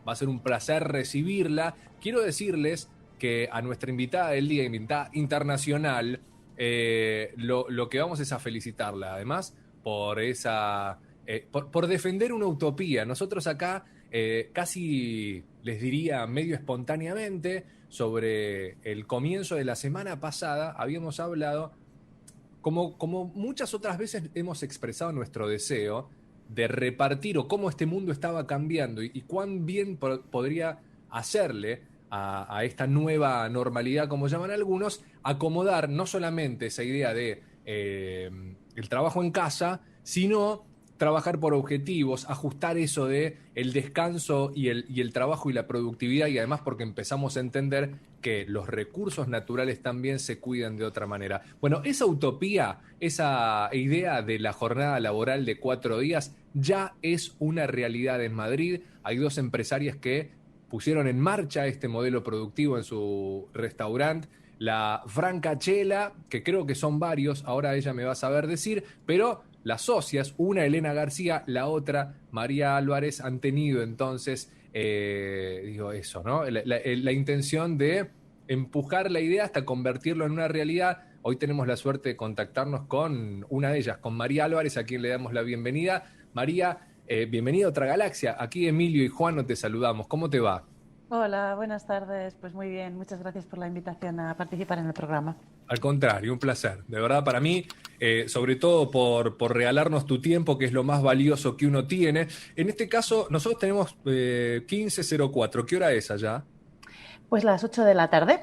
Va a ser un placer recibirla. Quiero decirles que a nuestra invitada del día, invitada internacional, lo que vamos es a felicitarla, además, por esa, por defender una utopía. Nosotros acá, casi les diría medio espontáneamente, sobre el comienzo de la semana pasada, habíamos hablado, como muchas otras veces hemos expresado nuestro deseo de repartir o cómo este mundo estaba cambiando y cuán bien podría hacerle a esta nueva normalidad, como llaman algunos, acomodar no solamente esa idea de el trabajo en casa, sino trabajar por objetivos, ajustar eso de el descanso y el trabajo y la productividad, y además porque empezamos a entender que los recursos naturales también se cuidan de otra manera. Bueno, esa utopía, esa idea de la jornada laboral de 4 días ya es una realidad en Madrid. Hay 2 empresarias que pusieron en marcha este modelo productivo en su restaurante. La Francachela, que creo que son varios, ahora ella me va a saber decir, pero las socias, una Elena García, la otra María Álvarez, han tenido entonces, digo eso, ¿no? La intención de empujar la idea hasta convertirlo en una realidad. Hoy tenemos la suerte de contactarnos con una de ellas, con María Álvarez, a quien le damos la bienvenida. María, bienvenida a Otra Galaxia. Aquí Emilio y Juan te saludamos. ¿Cómo te va? Hola, buenas tardes. Pues muy bien, muchas gracias por la invitación a participar en el programa. Al contrario, un placer. De verdad, para mí, sobre todo por regalarnos tu tiempo, que es lo más valioso que uno tiene. En este caso, nosotros tenemos 15:04. ¿Qué hora es allá? Pues las 8 de la tarde.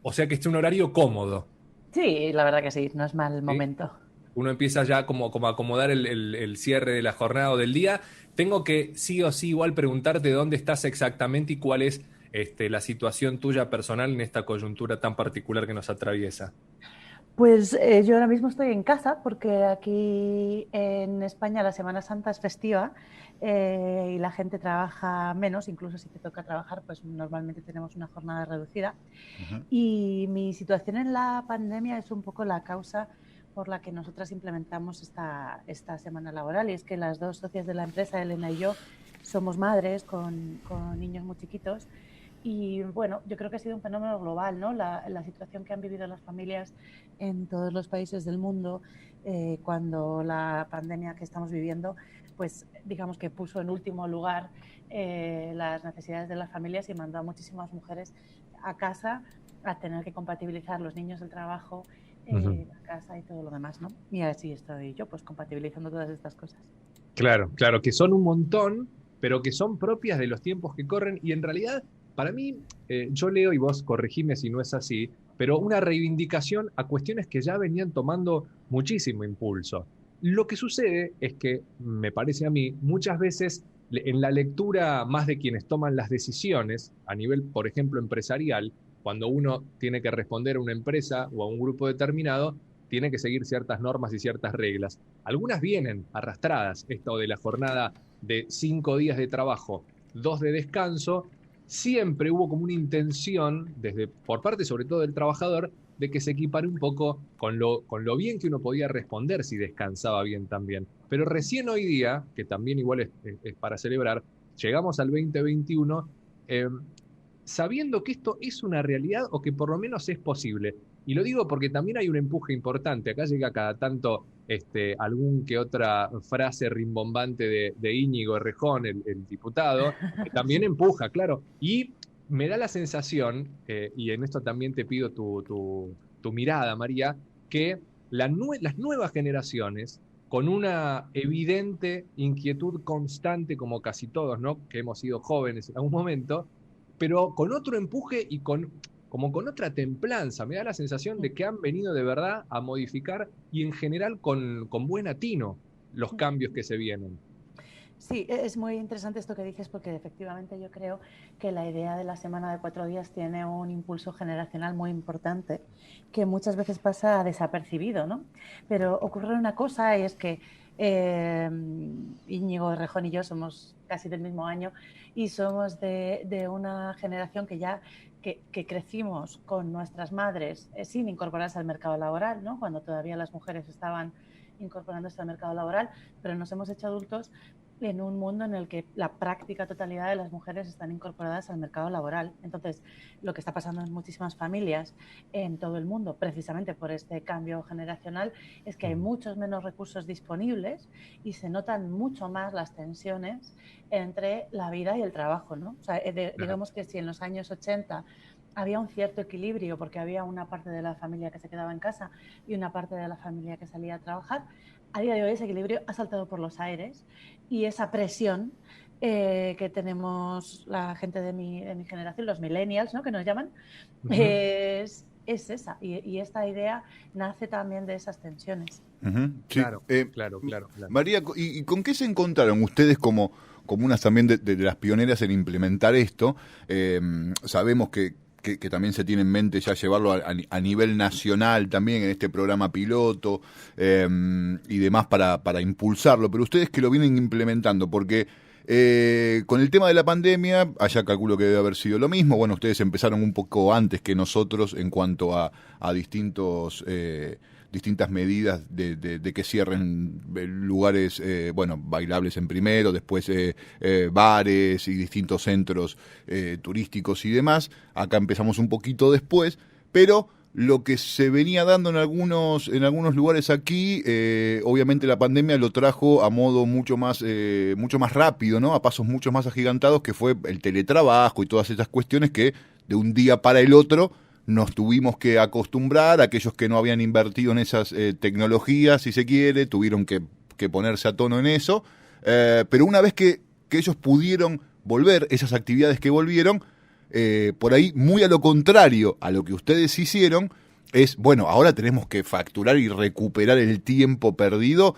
O sea que es un horario cómodo, Sí, la verdad que sí, no es mal ¿sí? momento. Uno empieza ya como a acomodar el cierre de la jornada o del día. Tengo que sí o sí igual preguntarte dónde estás exactamente y cuál es la situación tuya personal en esta coyuntura tan particular que nos atraviesa. Pues yo ahora mismo estoy en casa porque aquí en España la Semana Santa es festiva y la gente trabaja menos, incluso si te toca trabajar, pues normalmente tenemos una jornada reducida. Ujú. Y mi situación en la pandemia es un poco la causa por la que nosotras implementamos esta semana laboral, y es que las 2 socias de la empresa, Elena y yo, somos madres con niños muy chiquitos. Y bueno, yo creo que ha sido un fenómeno global, ¿no? La situación que han vivido las familias en todos los países del mundo cuando la pandemia que estamos viviendo, pues digamos que puso en último lugar las necesidades de las familias y mandó a muchísimas mujeres a casa a tener que compatibilizar los niños del trabajo, la casa y todo lo demás, ¿no? Y así estoy yo, pues compatibilizando todas estas cosas. Claro, claro, que son un montón, pero que son propias de los tiempos que corren y en realidad, para mí, yo leo y vos corregime si no es así, pero una reivindicación a cuestiones que ya venían tomando muchísimo impulso. Lo que sucede es que, me parece a mí, muchas veces en la lectura más de quienes toman las decisiones, a nivel, por ejemplo, empresarial, cuando uno tiene que responder a una empresa o a un grupo determinado, tiene que seguir ciertas normas y ciertas reglas. Algunas vienen arrastradas, esto de la jornada de 5 días de trabajo, 2 de descanso. Siempre hubo como una intención, por parte sobre todo del trabajador, de que se equipare un poco con lo bien que uno podía responder si descansaba bien también. Pero recién hoy día, que también igual es para celebrar, llegamos al 2021, eh, sabiendo que esto es una realidad o que por lo menos es posible. Y lo digo porque también hay un empuje importante. Acá llega cada tanto algún que otra frase rimbombante de Íñigo Errejón, el diputado, que también Sí. empuja, claro. Y me da la sensación, y en esto también te pido tu mirada, María, que las nuevas generaciones, con una evidente inquietud constante, como casi todos, ¿no? Que hemos sido jóvenes en algún momento, pero con otro empuje y como con otra templanza. Me da la sensación de que han venido de verdad a modificar y en general con buen atino los cambios que se vienen. Sí, es muy interesante esto que dices porque efectivamente yo creo que la idea de la semana de 4 días tiene un impulso generacional muy importante que muchas veces pasa desapercibido, ¿no? Pero ocurre una cosa y es que Íñigo Errejón y yo somos casi del mismo año y somos de una generación que crecimos con nuestras madres sin incorporarse al mercado laboral, ¿no? Cuando todavía las mujeres estaban incorporándose al mercado laboral, pero nos hemos hecho adultos en un mundo en el que la práctica totalidad de las mujeres están incorporadas al mercado laboral. Entonces, lo que está pasando en muchísimas familias en todo el mundo, precisamente por este cambio generacional, es que hay muchos menos recursos disponibles y se notan mucho más las tensiones entre la vida y el trabajo, ¿no? O sea, digamos que si en los años 80 había un cierto equilibrio porque había una parte de la familia que se quedaba en casa y una parte de la familia que salía a trabajar, a día de hoy ese equilibrio ha saltado por los aires y esa presión que tenemos la gente de mi generación, los millennials, ¿no?, que nos llaman, es esa. Y esta idea nace también de esas tensiones. Sí. Claro. María, ¿y con qué se encontraron ustedes como unas también de las pioneras en implementar esto? Sabemos que también se tiene en mente ya llevarlo a nivel nacional también en este programa piloto y demás para impulsarlo, pero ustedes que lo vienen implementando, porque con el tema de la pandemia, allá calculo que debe haber sido lo mismo. Bueno, ustedes empezaron un poco antes que nosotros en cuanto a distintas medidas de que cierren lugares, bailables en primero, después bares y distintos centros turísticos y demás. Acá empezamos un poquito después, pero lo que se venía dando en algunos lugares aquí, obviamente la pandemia lo trajo a modo mucho más rápido, ¿no? A pasos mucho más agigantados, que fue el teletrabajo y todas esas cuestiones que de un día para el otro nos tuvimos que acostumbrar. Aquellos que no habían invertido en esas tecnologías, si se quiere, tuvieron que ponerse a tono en eso. Pero una vez que ellos pudieron volver, esas actividades que volvieron, por ahí, muy a lo contrario a lo que ustedes hicieron, es, bueno, ahora tenemos que facturar y recuperar el tiempo perdido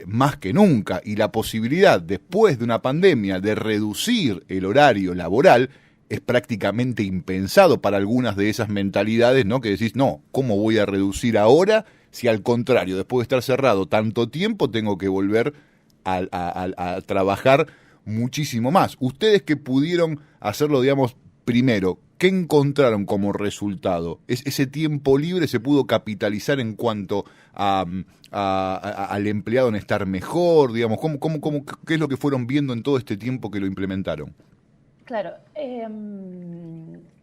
más que nunca. Y la posibilidad, después de una pandemia, de reducir el horario laboral es prácticamente impensado para algunas de esas mentalidades, ¿no? Que decís, no, ¿cómo voy a reducir ahora si al contrario, después de estar cerrado tanto tiempo, tengo que volver a trabajar muchísimo más? Ustedes que pudieron hacerlo, digamos, primero, ¿qué encontraron como resultado? ¿Ese tiempo libre se pudo capitalizar en cuanto al empleado en estar mejor? Digamos, ¿qué es lo que fueron viendo en todo este tiempo que lo implementaron? Claro,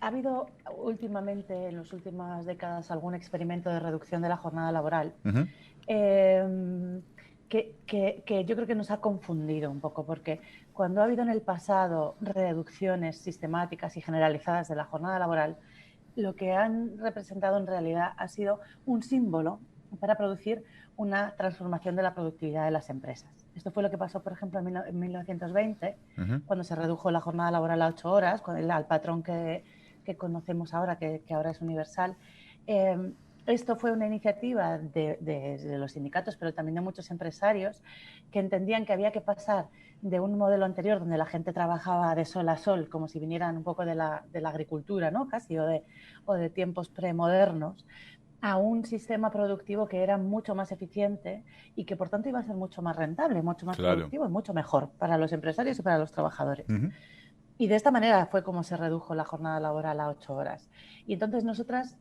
ha habido últimamente, en las últimas décadas, algún experimento de reducción de la jornada laboral que yo creo que nos ha confundido un poco, porque cuando ha habido en el pasado reducciones sistemáticas y generalizadas de la jornada laboral, lo que han representado en realidad ha sido un símbolo para producir una transformación de la productividad de las empresas. Esto fue lo que pasó, por ejemplo, en 1920, cuando se redujo la jornada laboral a 8 horas, al patrón que conocemos ahora, que ahora es universal. Esto fue una iniciativa de los sindicatos, pero también de muchos empresarios que entendían que había que pasar de un modelo anterior donde la gente trabajaba de sol a sol, como si vinieran un poco de la agricultura, ¿no?, casi, o de tiempos premodernos, a un sistema productivo que era mucho más eficiente y que por tanto iba a ser mucho más rentable, mucho más productivo y mucho mejor para los empresarios y para los trabajadores. Y de esta manera fue como se redujo la jornada laboral a 8 horas. Y entonces nosotras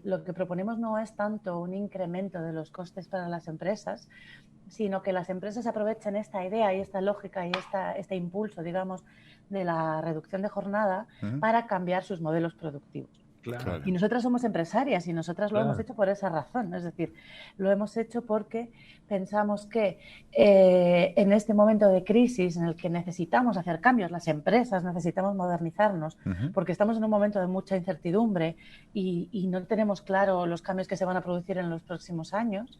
lo que proponemos no es tanto un incremento de los costes para las empresas, sino que las empresas aprovechen esta idea y esta lógica y este impulso, digamos, de la reducción de jornada para cambiar sus modelos productivos. Claro. Y nosotras somos empresarias y nosotras lo hemos hecho por esa razón. Es decir, lo hemos hecho porque pensamos que en este momento de crisis en el que necesitamos hacer cambios, las empresas necesitamos modernizarnos, porque estamos en un momento de mucha incertidumbre y no tenemos claro los cambios que se van a producir en los próximos años.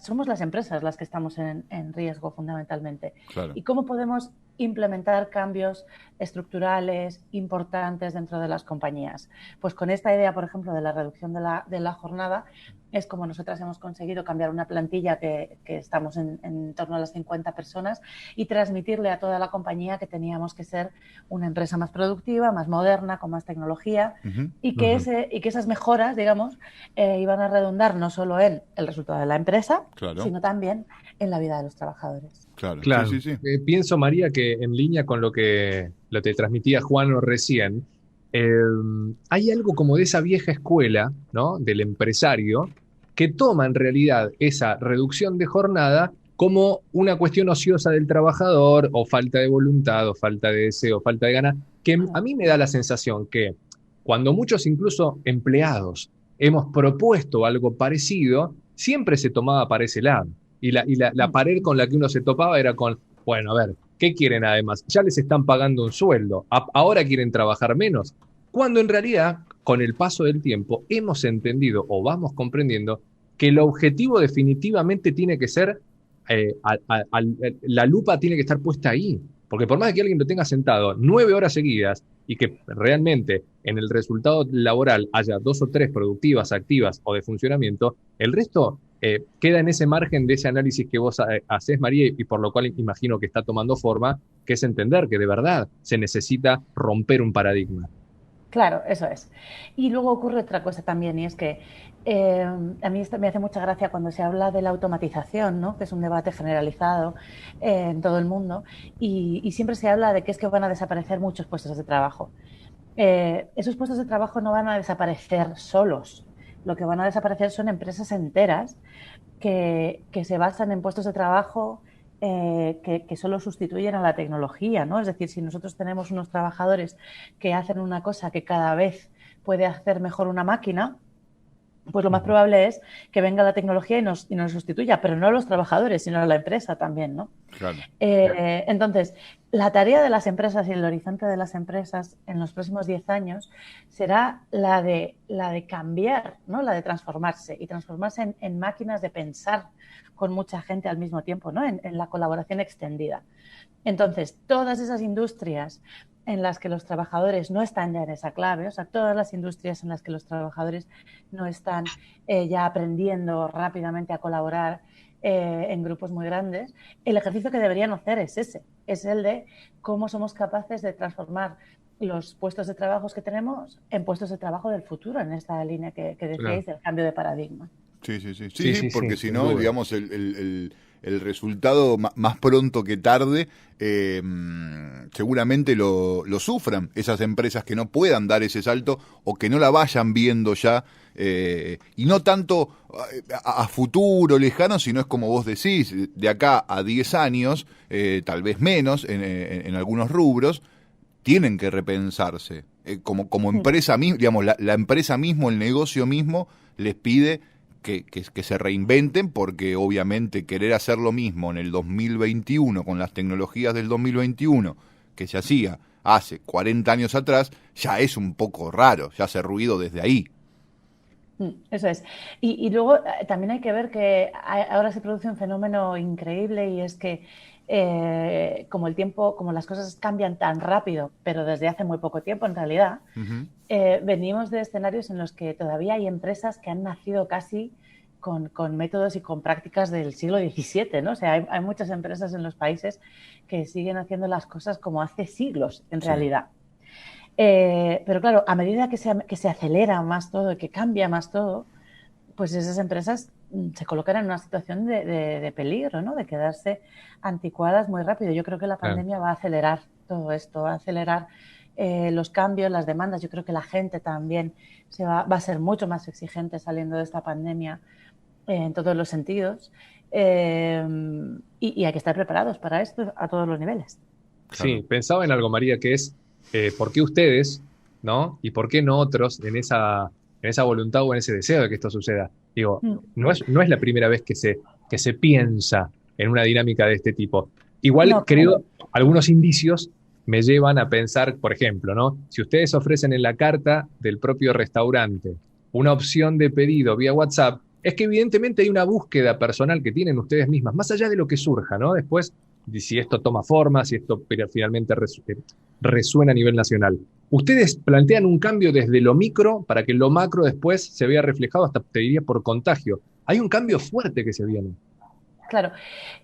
Somos las empresas las que estamos en riesgo fundamentalmente. Claro. ¿Y cómo podemos implementar cambios estructurales importantes dentro de las compañías? Pues con esta idea, por ejemplo, de la reducción de la jornada, es como nosotras hemos conseguido cambiar una plantilla que estamos en torno a las 50 personas y transmitirle a toda la compañía que teníamos que ser una empresa más productiva, más moderna, con más tecnología y que esas mejoras, digamos, iban a redundar no solo en el resultado de la empresa, sino también en la vida de los trabajadores. Claro. Sí. Pienso, María, que en línea con lo que te transmitía Juan recién, hay algo como de esa vieja escuela, ¿no?, del empresario, que toma en realidad esa reducción de jornada como una cuestión ociosa del trabajador, o falta de voluntad, o falta de deseo, falta de ganas, que a mí me da la sensación que cuando muchos, incluso empleados, hemos propuesto algo parecido, siempre se tomaba para ese lado. Y la pared con la que uno se topaba era con, bueno, a ver, ¿qué quieren además? Ya les están pagando un sueldo, ahora quieren trabajar menos. Cuando en realidad, con el paso del tiempo, hemos entendido o vamos comprendiendo que el objetivo definitivamente tiene que ser, la lupa tiene que estar puesta ahí. Porque por más que alguien lo tenga sentado 9 horas seguidas y que realmente en el resultado laboral haya 2 o 3 productivas, activas o de funcionamiento, el resto queda en ese margen de ese análisis que vos hacés, María, y por lo cual imagino que está tomando forma, que es entender que de verdad se necesita romper un paradigma. Claro, eso es. Y luego ocurre otra cosa también, y es que a mí esto me hace mucha gracia cuando se habla de la automatización, ¿no? Que es un debate generalizado en todo el mundo, y siempre se habla de que es que van a desaparecer muchos puestos de trabajo. Esos puestos de trabajo no van a desaparecer solos. Lo que van a desaparecer son empresas enteras que se basan en puestos de trabajo que solo sustituyen a la tecnología, ¿no? Es decir, si nosotros tenemos unos trabajadores que hacen una cosa que cada vez puede hacer mejor una máquina, pues lo más probable es que venga la tecnología y nos sustituya, pero no a los trabajadores, sino a la empresa también, ¿no? Claro. Entonces, la tarea de las empresas y el horizonte de las empresas en los próximos 10 años será la de cambiar, ¿no? La de transformarse y transformarse en máquinas de pensar con mucha gente al mismo tiempo, ¿no? En la colaboración extendida. Entonces, todas esas industrias en las que los trabajadores no están ya en esa clave, o sea, todas las industrias en las que los trabajadores no están ya aprendiendo rápidamente a colaborar en grupos muy grandes, el ejercicio que deberían hacer es ese, es el de cómo somos capaces de transformar los puestos de trabajo que tenemos en puestos de trabajo del futuro, en esta línea que decíais del cambio de paradigma. Sí, porque si no, digamos, el resultado más pronto que tarde seguramente lo sufran esas empresas que no puedan dar ese salto o que no la vayan viendo ya, y no tanto a futuro lejano, sino es como vos decís, de acá a 10 años, tal vez menos en algunos rubros, tienen que repensarse. Como empresa misma, digamos, la empresa mismo, el negocio mismo, les pide que se reinventen, porque obviamente querer hacer lo mismo en el 2021 con las tecnologías del 2021 que se hacía hace 40 años atrás, ya es un poco raro, ya hace ruido desde ahí. Eso es. Y luego también hay que ver que ahora se produce un fenómeno increíble, y es que como el tiempo, como las cosas cambian tan rápido, pero desde hace muy poco tiempo en realidad, venimos de escenarios en los que todavía hay empresas que han nacido casi con métodos y con prácticas del siglo XVII, ¿no? O sea, hay muchas empresas en los países que siguen haciendo las cosas como hace siglos en realidad. Pero claro, a medida que se acelera más todo y que cambia más todo, pues esas empresas se colocan en una situación de peligro, ¿no? De quedarse anticuadas muy rápido. Yo creo que la pandemia va a acelerar todo esto, va a acelerar los cambios, las demandas. Yo creo que la gente también va a ser mucho más exigente saliendo de esta pandemia en todos los sentidos. Y hay que estar preparados para esto a todos los niveles. Sí, pensaba en algo, María, que es por qué ustedes, ¿no? Y por qué no otros en esa voluntad o en ese deseo de que esto suceda. Digo, no es la primera vez que se piensa en una dinámica de este tipo. Igual creo, algunos indicios me llevan a pensar, por ejemplo, ¿no? Si ustedes ofrecen en la carta del propio restaurante una opción de pedido vía WhatsApp, es que evidentemente hay una búsqueda personal que tienen ustedes mismas, más allá de lo que surja, ¿no? Después, si esto toma forma, si esto finalmente resuena a nivel nacional. Ustedes plantean un cambio desde lo micro para que lo macro después se vea reflejado, hasta te diría por contagio. Hay un cambio fuerte que se viene. Claro,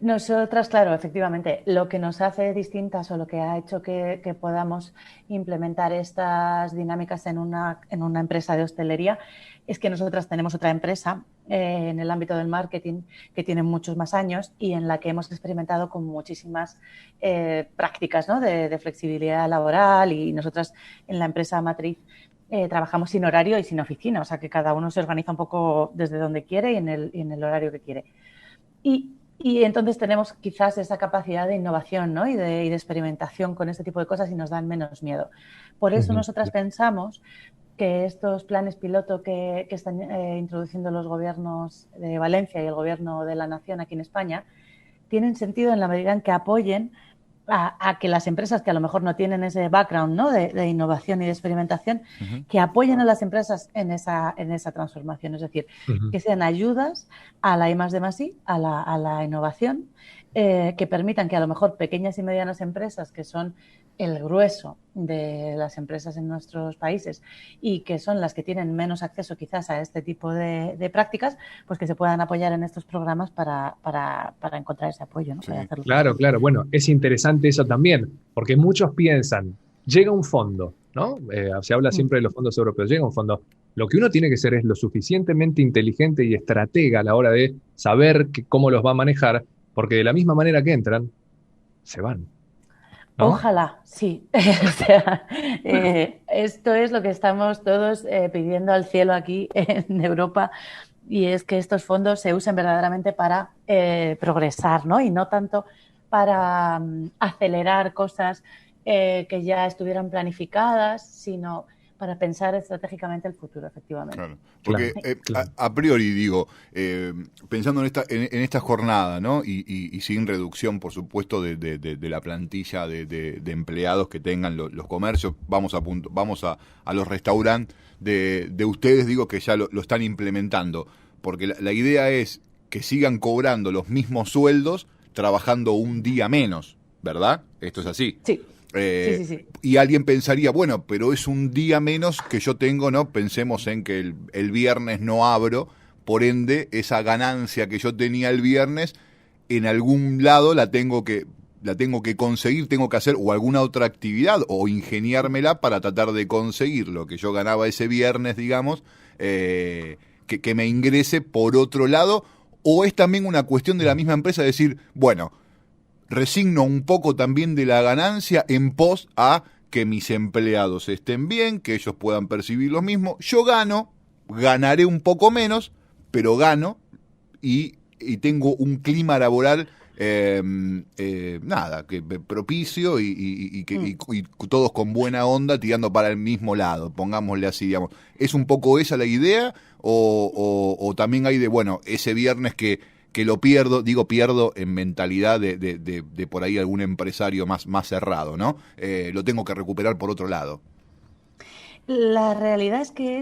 nosotras, claro, efectivamente, lo que nos hace distintas o lo que ha hecho que podamos implementar estas dinámicas en una empresa de hostelería es que nosotras tenemos otra empresa en el ámbito del marketing que tiene muchos más años y en la que hemos experimentado con muchísimas prácticas, ¿no? de flexibilidad laboral, y nosotras en la empresa matriz trabajamos sin horario y sin oficina, o sea que cada uno se organiza un poco desde donde quiere y en el horario que quiere. Y Y entonces tenemos quizás esa capacidad de innovación, ¿no? y de experimentación con este tipo de cosas y nos dan menos miedo. Por eso nosotras pensamos que estos planes piloto que están introduciendo los gobiernos de Valencia y el gobierno de la Nación aquí en España tienen sentido en la medida en que apoyen a que las empresas que a lo mejor no tienen ese background, ¿no? de innovación y de experimentación, que apoyen a las empresas en esa transformación. Es decir, que sean ayudas a la I+D+I, a la innovación, que permitan que a lo mejor pequeñas y medianas empresas, que son el grueso de las empresas en nuestros países y que son las que tienen menos acceso quizás a este tipo de prácticas, pues que se puedan apoyar en estos programas para encontrar ese apoyo, ¿no? Sí. Para hacerlo Claro, posible. claro. Bueno, es interesante eso también, porque muchos piensan, llega un fondo, ¿no? Se habla siempre de los fondos europeos, llega un fondo. Lo que uno tiene que ser es lo suficientemente inteligente y estratega a la hora de saber cómo los va a manejar, porque de la misma manera que entran, se van, ¿no? Ojalá, sí. O sea, esto es lo que estamos todos pidiendo al cielo aquí en Europa, y es que estos fondos se usen verdaderamente para progresar, ¿no? Y no tanto para acelerar cosas que ya estuvieran planificadas, sino para pensar estratégicamente el futuro, efectivamente. Claro, porque Claro. a priori digo, pensando en esta jornada, ¿no? Y sin reducción, por supuesto, de la plantilla de empleados que tengan los comercios, vamos a los restaurantes de ustedes, digo que ya lo están implementando, porque la idea es que sigan cobrando los mismos sueldos trabajando un día menos, ¿verdad? Esto es así. Sí. Sí. Y alguien pensaría, bueno, pero es un día menos que yo tengo, ¿no? Pensemos en que el viernes no abro, por ende, esa ganancia que yo tenía el viernes, en algún lado la tengo que conseguir, tengo que hacer o alguna otra actividad o ingeniármela para tratar de conseguir lo que yo ganaba ese viernes, digamos, que me ingrese por otro lado, o es también una cuestión de la misma empresa decir, bueno, resigno un poco también de la ganancia en pos a que mis empleados estén bien, que ellos puedan percibir lo mismo. Yo ganaré un poco menos, pero gano y tengo un clima laboral que propicio y todos con buena onda tirando para el mismo lado, pongámosle así, digamos. ¿Es un poco esa la idea o también hay de, bueno, ese viernes que lo pierdo en mentalidad de por ahí algún empresario más cerrado, ¿no? Lo tengo que recuperar por otro lado. La realidad es que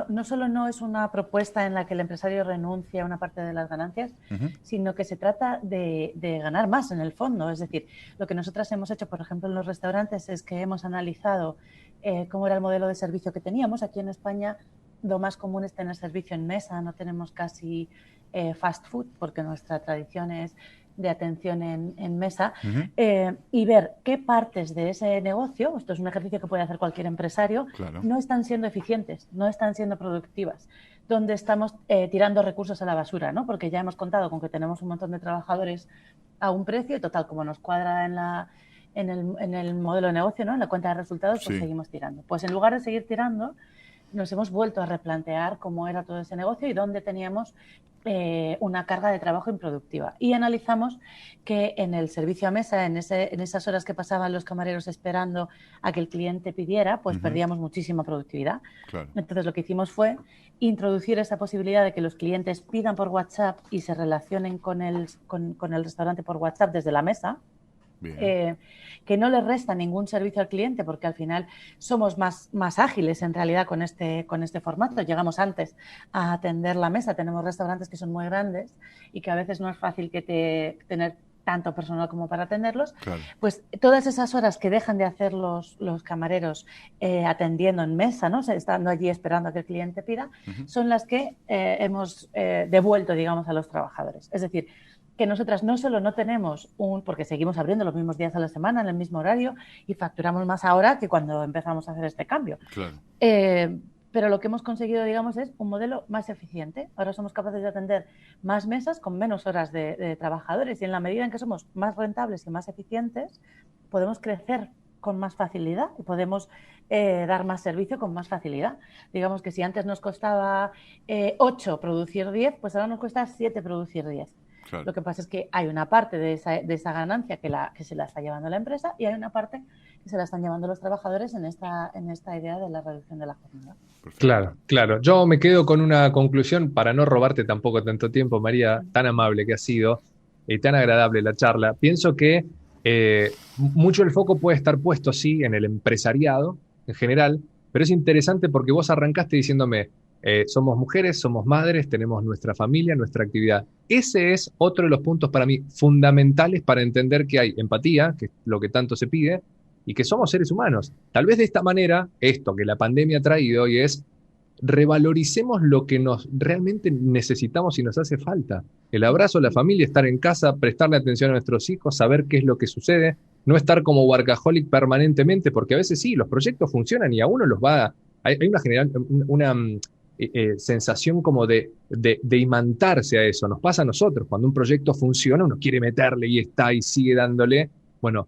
no solo no es una propuesta en la que el empresario renuncia a una parte de las ganancias, sino que se trata de ganar más en el fondo. Es decir, lo que nosotras hemos hecho, por ejemplo, en los restaurantes es que hemos analizado cómo era el modelo de servicio que teníamos. Aquí en España lo más común es tener servicio en mesa, no tenemos casi fast food porque nuestra tradición es de atención en mesa, y ver qué partes de ese negocio, esto es un ejercicio que puede hacer cualquier empresario, claro, no están siendo eficientes, no están siendo productivas, donde estamos tirando recursos a la basura, ¿no? Porque ya hemos contado con que tenemos un montón de trabajadores a un precio y total, como nos cuadra en el modelo de negocio, ¿no? En la cuenta de resultados, pues seguimos tirando. Pues en lugar de seguir tirando, nos hemos vuelto a replantear cómo era todo ese negocio y dónde teníamos una carga de trabajo improductiva. Y analizamos que en el servicio a mesa, en esas horas que pasaban los camareros esperando a que el cliente pidiera, pues perdíamos muchísima productividad. Claro. Entonces lo que hicimos fue introducir esa posibilidad de que los clientes pidan por WhatsApp y se relacionen con el restaurante por WhatsApp desde la mesa. Que no le resta ningún servicio al cliente porque al final somos más ágiles en realidad con este formato. Llegamos antes a atender la mesa. Tenemos restaurantes que son muy grandes y que a veces no es fácil tener tanto personal como para atenderlos. Claro. Pues todas esas horas que dejan de hacer los camareros atendiendo en mesa, ¿no? Estando allí esperando a que el cliente pida, son las que hemos devuelto, digamos, a los trabajadores. Es decir, que nosotras no solo no tenemos porque seguimos abriendo los mismos días a la semana, en el mismo horario, y facturamos más ahora que cuando empezamos a hacer este cambio. Claro. Pero lo que hemos conseguido, digamos, es un modelo más eficiente. Ahora somos capaces de atender más mesas con menos horas de trabajadores y en la medida en que somos más rentables y más eficientes, podemos crecer con más facilidad y podemos dar más servicio con más facilidad. Digamos que si antes nos costaba 8 producir 10, pues ahora nos cuesta 7 producir 10. Claro. Lo que pasa es que hay una parte de esa ganancia que se la está llevando la empresa y hay una parte que se la están llevando los trabajadores en esta idea de la reducción de la jornada. Claro, claro. Yo me quedo con una conclusión para no robarte tampoco tanto tiempo, María, tan amable que has sido y tan agradable la charla. Pienso que mucho el foco puede estar puesto, sí, en el empresariado en general, pero es interesante porque vos arrancaste diciéndome, somos mujeres, somos madres, tenemos nuestra familia, nuestra actividad. Ese es otro de los puntos para mí fundamentales para entender que hay empatía, que es lo que tanto se pide, y que somos seres humanos. Tal vez de esta manera, esto que la pandemia ha traído hoy es revaloricemos lo que nos realmente necesitamos y nos hace falta. El abrazo, la familia, estar en casa, prestarle atención a nuestros hijos, saber qué es lo que sucede, no estar como workaholic permanentemente, porque a veces sí, los proyectos funcionan y a uno los va... Hay una sensación como de imantarse a eso. Nos pasa a nosotros. Cuando un proyecto funciona, uno quiere meterle y está y sigue dándole. Bueno,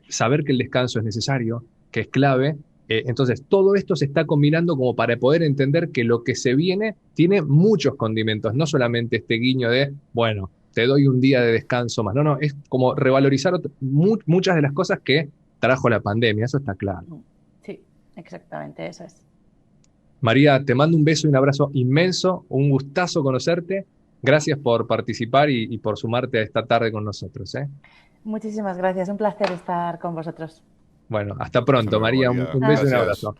saber que el descanso es necesario, que es clave. Entonces, todo esto se está combinando como para poder entender que lo que se viene tiene muchos condimentos, no solamente este guiño de, bueno, te doy un día de descanso más. No, es como revalorizar muchas de las cosas que trajo la pandemia, eso está claro. Sí, exactamente, eso es. María, te mando un beso y un abrazo inmenso, un gustazo conocerte. Gracias por participar y por sumarte a esta tarde con nosotros. Muchísimas gracias, un placer estar con vosotros. Bueno, hasta pronto, María. Un beso y un abrazo.